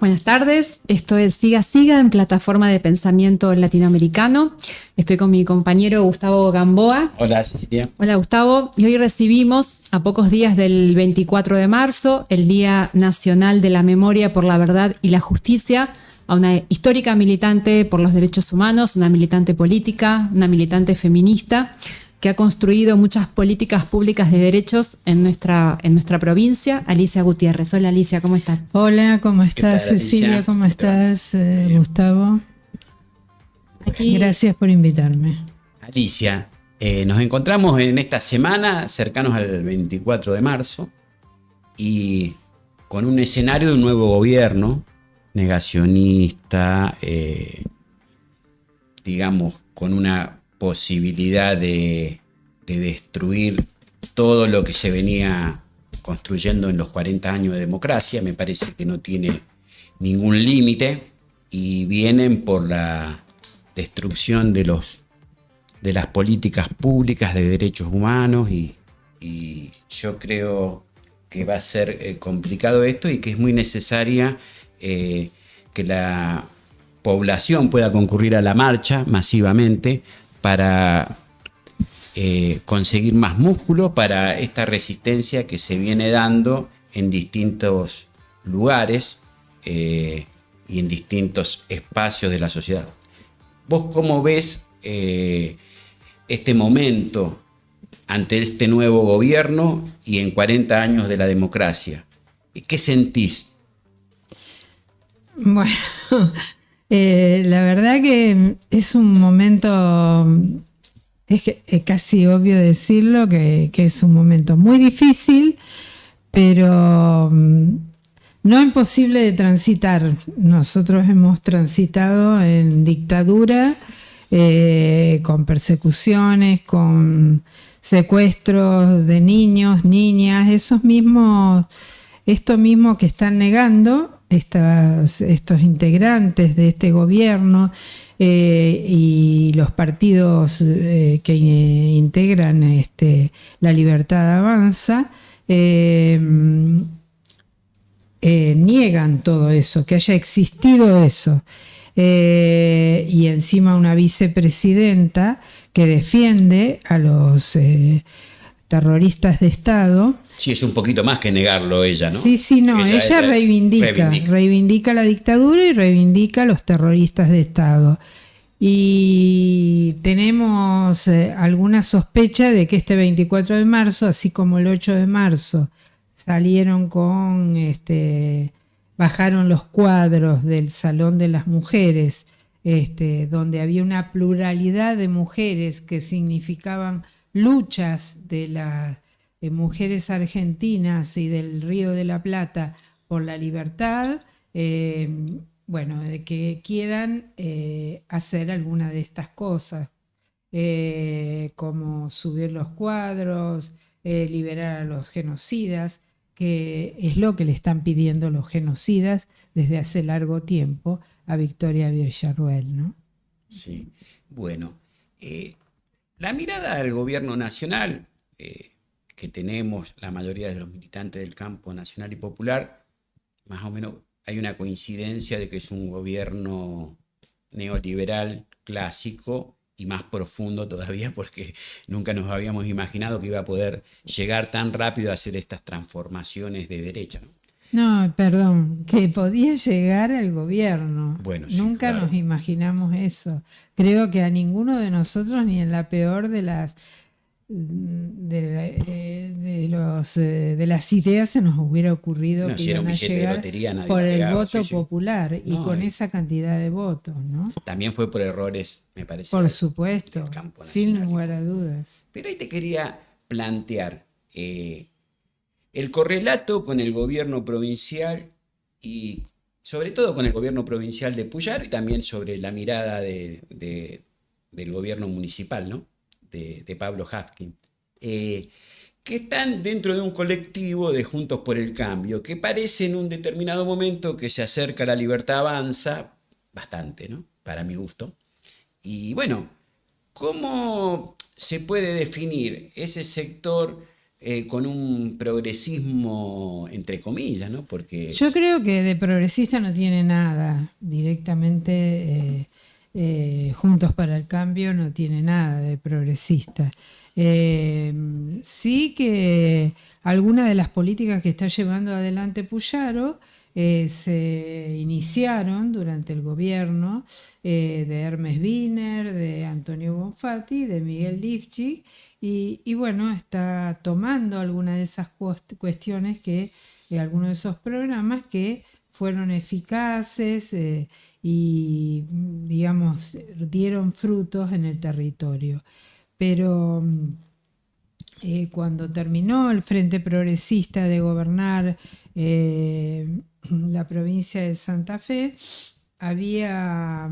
Buenas tardes, esto es Siga Siga en Plataforma de Pensamiento Latinoamericano. Estoy con mi compañero Gustavo Gamboa. Hola, Cecilia. Hola, Gustavo. Y hoy recibimos, a pocos días del 24 de marzo, el Día Nacional de la Memoria por la Verdad y la Justicia, a una histórica militante por los derechos humanos, una militante política, una militante feminista, que ha construido muchas políticas públicas de derechos en nuestra provincia, Alicia Gutiérrez. Hola, Alicia, ¿cómo estás? Hola, ¿cómo estás, tal, Cecilia? Alicia? ¿Cómo estás, Gustavo? Aquí, Gracias por invitarme. Alicia, nos encontramos en esta semana cercanos al 24 de marzo y con un escenario de un nuevo gobierno negacionista, digamos, con una posibilidad de destruir todo lo que se venía construyendo en los 40 años de democracia. Me parece que no tiene ningún límite y vienen por la destrucción de las políticas públicas de derechos humanos y yo creo que va a ser complicado esto y que es muy necesaria que la población pueda concurrir a la marcha masivamente para conseguir más músculo para esta resistencia que se viene dando en distintos lugares y en distintos espacios de la sociedad. ¿Vos cómo ves este momento ante este nuevo gobierno y en 40 años de la democracia? ¿Qué sentís? Bueno, la verdad que es un momento, es casi obvio decirlo, que es un momento muy difícil, pero no imposible de transitar. Nosotros hemos transitado en dictadura, con persecuciones, con secuestros de niños, niñas, esto mismo que están negando estos integrantes de este gobierno y los partidos que integran La Libertad Avanza, niegan todo eso, que haya existido eso. Y encima una vicepresidenta que defiende a los terroristas de Estado. Sí, es un poquito más que negarlo ella, ¿no? Sí, no, ella reivindica la dictadura y reivindica a los terroristas de Estado. Y tenemos alguna sospecha de que este 24 de marzo, así como el 8 de marzo, salieron bajaron los cuadros del Salón de las Mujeres, donde había una pluralidad de mujeres que significaban luchas de las mujeres argentinas y del Río de la Plata por la libertad, de que quieran hacer alguna de estas cosas, como subir los cuadros, liberar a los genocidas, que es lo que le están pidiendo los genocidas desde hace largo tiempo a Victoria Villarruel, ¿no? Sí, bueno, la mirada al gobierno nacional que tenemos la mayoría de los militantes del campo nacional y popular, más o menos hay una coincidencia de que es un gobierno neoliberal clásico y más profundo todavía porque nunca nos habíamos imaginado que iba a poder llegar tan rápido a hacer estas transformaciones de derecha, ¿no? No, perdón, que podía llegar al gobierno. Bueno, sí, Nunca claro. nos imaginamos eso. Creo que a ninguno de nosotros, ni en la peor de las ideas se nos hubiera ocurrido No, que si era un iban a billete de llegar lotería, nadie por la el pegaba, voto sí, sí. popular y No, con esa cantidad de votos, ¿no? También fue por errores, me parece. Por supuesto, del campo sin nacional y lugar a dudas. Pero ahí te quería plantear el correlato con el gobierno provincial y sobre todo con el gobierno provincial de Puyaro y también sobre la mirada del gobierno municipal, ¿no? de Pablo Hafkin, que están dentro de un colectivo de Juntos por el Cambio, que parece en un determinado momento que se acerca a La Libertad Avanza, bastante, ¿no? Para mi gusto. Y bueno, ¿cómo se puede definir ese sector con un progresismo entre comillas, ¿no? Porque Yo creo que de progresista no tiene nada. Directamente Juntos para el Cambio no tiene nada de progresista. Sí que algunas de las políticas que está llevando adelante Puyaro se iniciaron durante el gobierno de Hermes Wiener, de Antonio Bonfatti, de Miguel Lifchik, y bueno, está tomando algunas de esas cuestiones que, algunos de esos programas que fueron eficaces y, digamos, dieron frutos en el territorio. Pero cuando terminó el Frente Progresista de gobernar la provincia de Santa Fe, había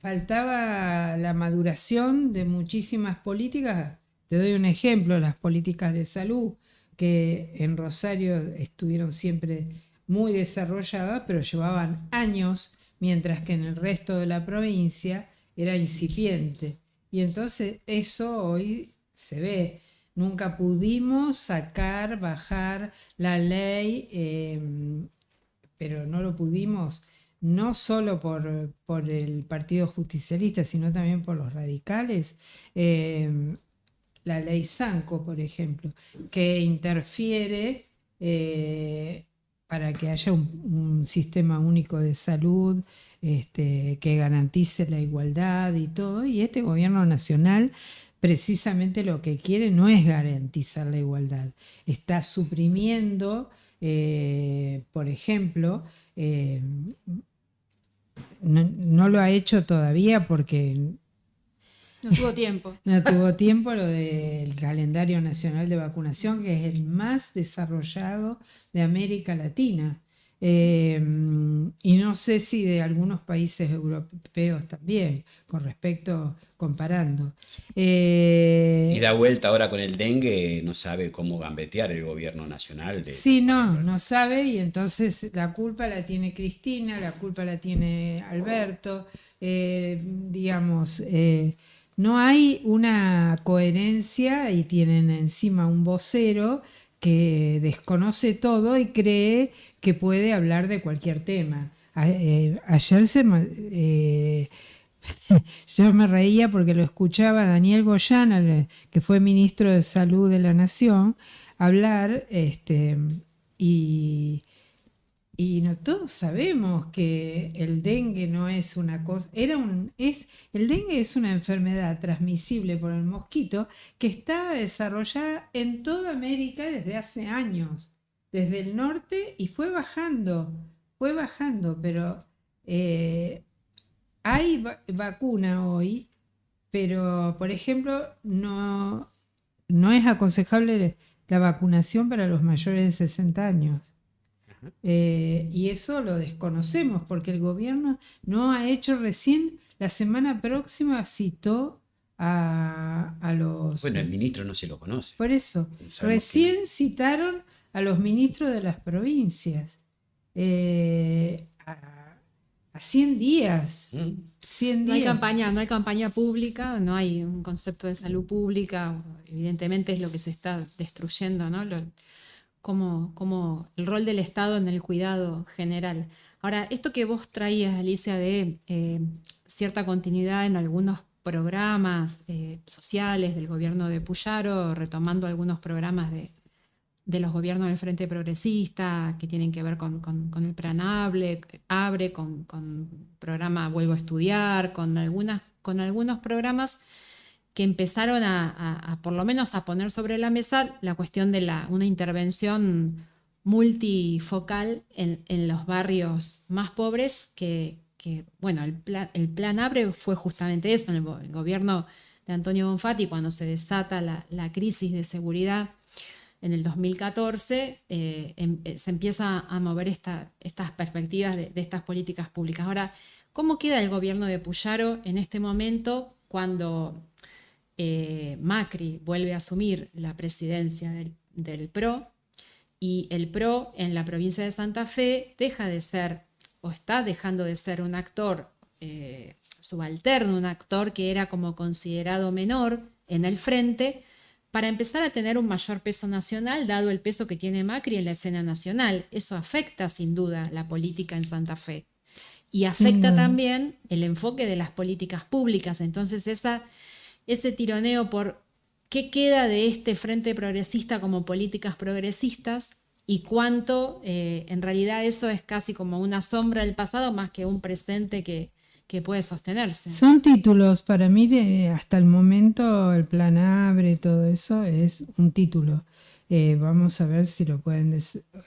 faltaba la maduración de muchísimas políticas. Te doy un ejemplo, las políticas de salud, que en Rosario estuvieron siempre muy desarrolladas, pero llevaban años, mientras que en el resto de la provincia era incipiente. Y entonces eso hoy se ve. Nunca pudimos bajar la ley, pero no lo pudimos no solo por el Partido Justicialista, sino también por los radicales. La ley Sanco, por ejemplo, que interfiere para que haya un sistema único de salud que garantice la igualdad y todo, y este gobierno nacional precisamente lo que quiere no es garantizar la igualdad, está suprimiendo, por ejemplo, no lo ha hecho todavía porque No tuvo tiempo. no tuvo tiempo lo del calendario nacional de vacunación, que es el más desarrollado de América Latina. Y no sé si de algunos países europeos también, comparando. y da vuelta ahora con el dengue, no sabe cómo gambetear el gobierno nacional. Sí, no sabe, y entonces la culpa la tiene Cristina, la culpa la tiene Alberto, digamos, no hay una coherencia y tienen encima un vocero que desconoce todo y cree que puede hablar de cualquier tema. Ayer yo me reía porque lo escuchaba Daniel Goyán, que fue ministro de Salud de la Nación, hablar, y no todos sabemos que el dengue no es una cosa, el dengue es una enfermedad transmisible por el mosquito que está desarrollada en toda América desde hace años, desde el norte, y fue bajando, pero hay vacuna hoy, pero por ejemplo no es aconsejable la vacunación para los mayores de 60 años. Y eso lo desconocemos porque el gobierno no ha hecho. Recién la semana próxima citó a los... Bueno, el ministro no se lo conoce. Por eso, recién citaron a los ministros de las provincias a 100 días. 100 días. No hay campaña pública, no hay un concepto de salud pública, evidentemente es lo que se está destruyendo, ¿no? Como el rol del Estado en el cuidado general. Ahora, esto que vos traías, Alicia, de cierta continuidad en algunos programas sociales del gobierno de Puyaro, retomando algunos programas de los gobiernos del Frente Progresista que tienen que ver con el Plan Abre, con programa Vuelvo a Estudiar, con algunos programas que empezaron a por lo menos a poner sobre la mesa la cuestión de una intervención multifocal en los barrios más pobres, que bueno, el plan Abre fue justamente eso, en el gobierno de Antonio Bonfatti, cuando se desata la crisis de seguridad en el 2014, se empieza a mover estas perspectivas de estas políticas públicas. Ahora, ¿cómo queda el gobierno de Puyaro en este momento cuando Macri vuelve a asumir la presidencia del PRO, y el PRO en la provincia de Santa Fe deja de ser, o está dejando de ser, un actor subalterno, un actor que era como considerado menor en el frente, para empezar a tener un mayor peso nacional, dado el peso que tiene Macri en la escena nacional. Eso afecta sin duda la política en Santa Fe. Y afecta también el enfoque de las políticas públicas. Entonces ese tironeo por qué queda de este frente progresista como políticas progresistas y cuánto en realidad eso es casi como una sombra del pasado más que un presente que puede sostenerse. Son títulos, para mí hasta el momento el Plan Abre, todo eso es un título. Vamos a ver si lo pueden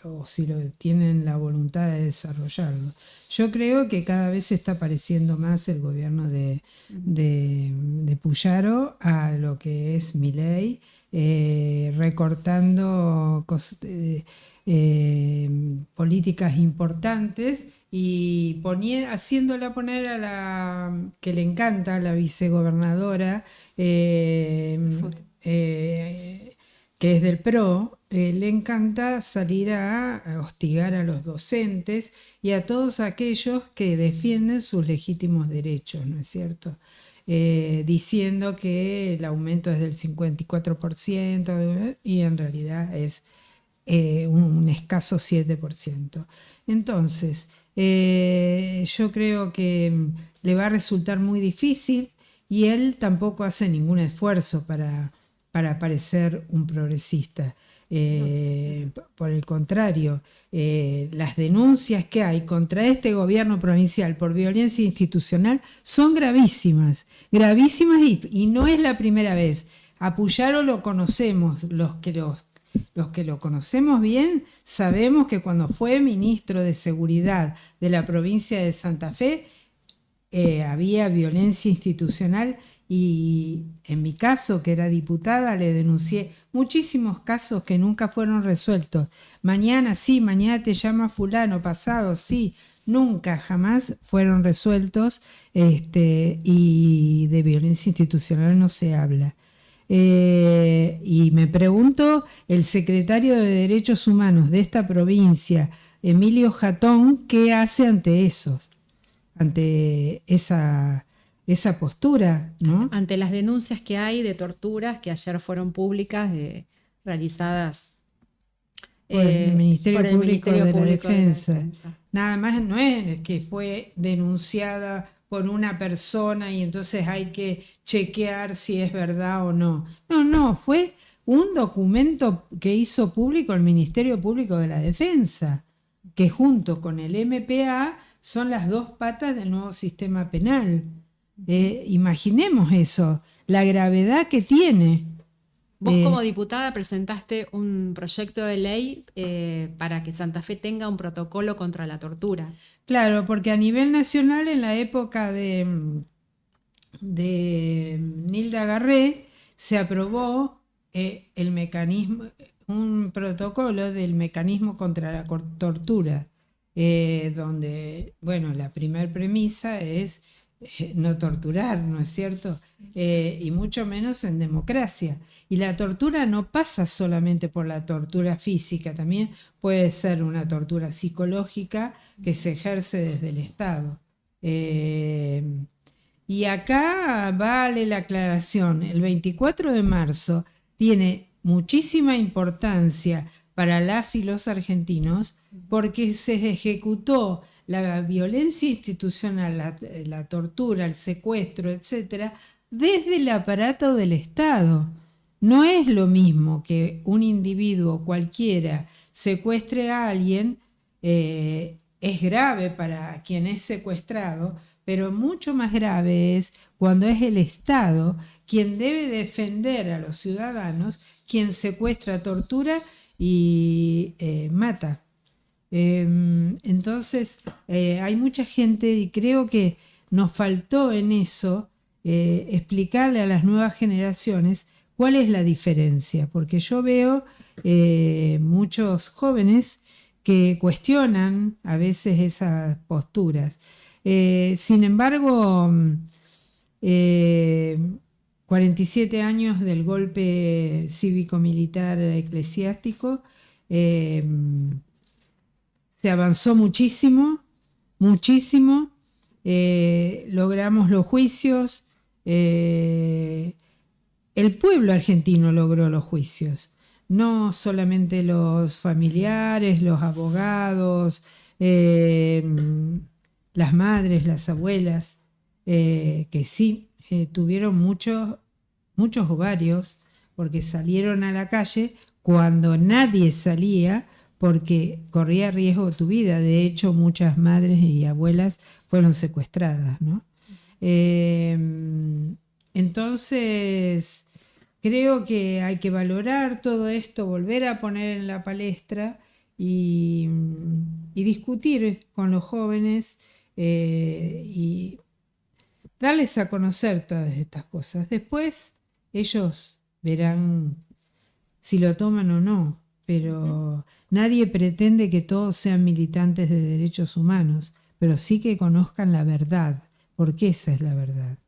o si tienen la voluntad de desarrollarlo. Yo creo que cada vez se está pareciendo más el gobierno de Puyaro a lo que es Milei, recortando políticas importantes y haciéndola poner a la que le encanta, la vicegobernadora, que es del PRO, le encanta salir a hostigar a los docentes y a todos aquellos que defienden sus legítimos derechos, ¿no es cierto? Diciendo que el aumento es del 54% y en realidad es un escaso 7%. Entonces, yo creo que le va a resultar muy difícil y él tampoco hace ningún esfuerzo para parecer un progresista. Por el contrario, las denuncias que hay contra este gobierno provincial por violencia institucional son gravísimas y no es la primera vez. A Puyaro lo conocemos, los que lo conocemos bien, sabemos que cuando fue ministro de Seguridad de la provincia de Santa Fe, había violencia institucional y en mi caso, que era diputada, le denuncié muchísimos casos que nunca fueron resueltos. Mañana sí, mañana te llama fulano, pasado sí, nunca, jamás fueron resueltos y de violencia institucional no se habla. Y me pregunto, el secretario de Derechos Humanos de esta provincia, Emilio Jatón, ¿qué hace ante esa postura, ¿no? Ante las denuncias que hay de torturas que ayer fueron públicas, realizadas por el Ministerio Público de la Defensa. Defensa. Nada más no es que fue denunciada por una persona y entonces hay que chequear si es verdad o no. No, fue un documento que hizo público el Ministerio Público de la Defensa, que junto con el MPA son las dos patas del nuevo sistema penal. Imaginemos eso, la gravedad que tiene. Vos como diputada presentaste un proyecto de ley para que Santa Fe tenga un protocolo contra la tortura. Claro, porque a nivel nacional en la época de Nilda Garré se aprobó el mecanismo, un protocolo del mecanismo contra la tortura, donde, bueno, la primer premisa es no torturar, ¿no es cierto? Y mucho menos en democracia. Y la tortura no pasa solamente por la tortura física, también puede ser una tortura psicológica que se ejerce desde el Estado. Y acá vale la aclaración, el 24 de marzo tiene muchísima importancia para las y los argentinos porque se ejecutó la violencia institucional, la tortura, el secuestro, etcétera, desde el aparato del Estado. No es lo mismo que un individuo cualquiera secuestre a alguien, es grave para quien es secuestrado, pero mucho más grave es cuando es el Estado quien debe defender a los ciudadanos, quien secuestra, tortura y mata. Entonces hay mucha gente y creo que nos faltó en eso explicarle a las nuevas generaciones cuál es la diferencia, porque yo veo muchos jóvenes que cuestionan a veces esas posturas. Sin embargo, 47 años del golpe cívico-militar eclesiástico, se avanzó muchísimo, logramos los juicios, el pueblo argentino logró los juicios, no solamente los familiares, los abogados, las madres, las abuelas, que sí tuvieron muchos ovarios, porque salieron a la calle cuando nadie salía, porque corría riesgo tu vida. De hecho, muchas madres y abuelas fueron secuestradas, ¿no? Entonces, creo que hay que valorar todo esto, volver a poner en la palestra y discutir con los jóvenes y darles a conocer todas estas cosas. Después ellos verán si lo toman o no, pero nadie pretende que todos sean militantes de derechos humanos, pero sí que conozcan la verdad, porque esa es la verdad.